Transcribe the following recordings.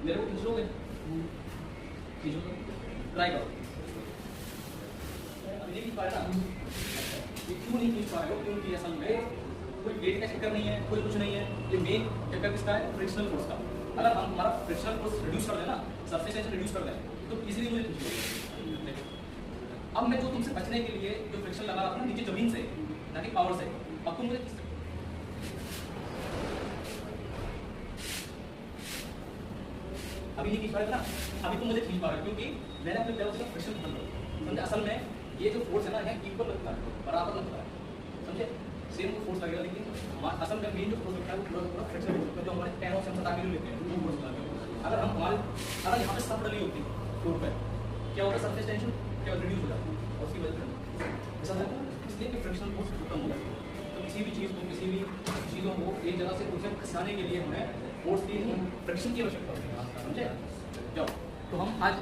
मेरे को खींच लोगे? खींचो तो ट्राई करो। अभी नहीं खींच पा रहे ना? ये क्यों नहीं खींच पा रहे हो? क्योंकि असल में कोई वेट का चक्कर नहीं है, कोई कुछ नहीं है। ये मेन चक्कर किसका है? फ्रिक्शनल फोर्स का। अगर हम हमारा फ्रिक्शनल फोर्स रिड्यूस कर दें ना, सरफेस टेंशन रिड्यूस कर दें, तो इजीली मुझे खींच लोगे। अब मैं जो तुमसे बचने के लिए जो फ्रिक्शन लगा रहा था ना नीचे जमीन से, ना कि पावर से, अब तुम मुझे अभी नहीं खींच पा रहे थे ना, अभी तुम मुझे खींच पा रहे हो क्योंकि मैंने अपने पैरों से फ्रिक्शन खत्म कर दिया। समझे? असल में ये जो फोर्स है ना, यहाँ इक्वल लगता है, बराबर लगता है। समझे? सेम फोर्स लगेगा, लेकिन असल में मेन जो फोर्स लगता है वो पूरा फ्रिक्शन फोर्स जो हमारे पैरों से हम सटा के लेते हैं, वो फोर्स लगता है। अगर यहाँ पे सब डली होती फ्लोर पे, क्या होगा? सरफेस टेंशन क्या रिड्यूस हो जाती है, और उसकी वजह से ऐसा होता है इसलिए कि फ्रिक्शनल फोर्स खत्म हो जाता है। तो किसी भी चीज़ को, किसी भी चीज़ों को एक जगह से दूसरे खिसकाने के लिए हमें फोर्स की फ्रिक्शन की आवश्यकता होती है। समझे? जाओ, तो हम आज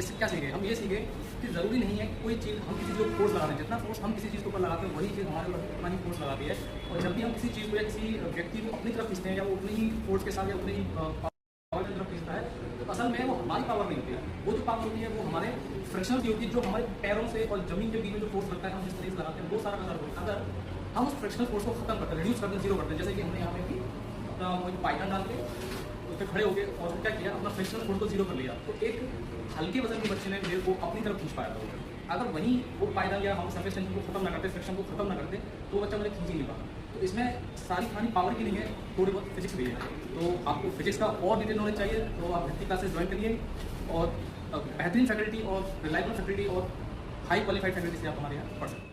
इससे क्या सीखे? हम ये सीखे कि ज़रूरी नहीं है कोई चीज़ हम किसी चीज़ को फोर्स लगा रहे हैं। जितना फोर्स हम किसी चीज़ के ऊपर लगाते हैं वही चीज़ हमारे ऊपर उतना ही फोर्स लगाती है। और जब भी हम किसी चीज़ को या किसी व्यक्ति को अपनी तरफ खींचते हैं या वो उतनी ही फोर्स के साथ या उतनी ही पावर की तरफ खींचता है, तो असल में वो हमारी पावर नहीं होती है। वो जो पावर होती है वो हमारे फ्रिक्शन की होती है, जो हमारे पैरों से और जमीन के बीच में जो फोर्स लगता है, हम जिस तरीके से लगाते हैं वो सारा का सारा। अगर हम उस फ्रिक्शनल फोर्स को खत्म करते हैं, रिड्यूस करते हैं, जीरो करते हैं, जैसे कि हमने यहाँ पे अपना वो पाइथन डाल के उस पर खड़े हो गए और क्या किया, अपना फ्रिक्शनल फोर्स को जीरो कर लिया, तो एक हल्के वजन के बच्चे ने मेरे को अपनी तरफ खींच पाया था। अगर वहीं वो पाइथन या हम सरफेस टेंशन को खत्म ना करते, फ्रिक्शन को खत्म ना करते, तो बच्चा मुझे खींच ही नहीं पाता। तो इसमें सारी कहानी पावर की नहीं है, थोड़ी बहुत फिजिक्स भी है। तो आपको फिजिक्स का और डिटेल नॉलेज चाहिए तो आप भर्ती क्लासेस ज्वाइन करिए, और बेहतरीन फैकल्टी और रिलायबल फैकल्टी और हाई क्वालिफाइड फैकल्टी से आप हमारे यहाँ पढ़ सकते हैं।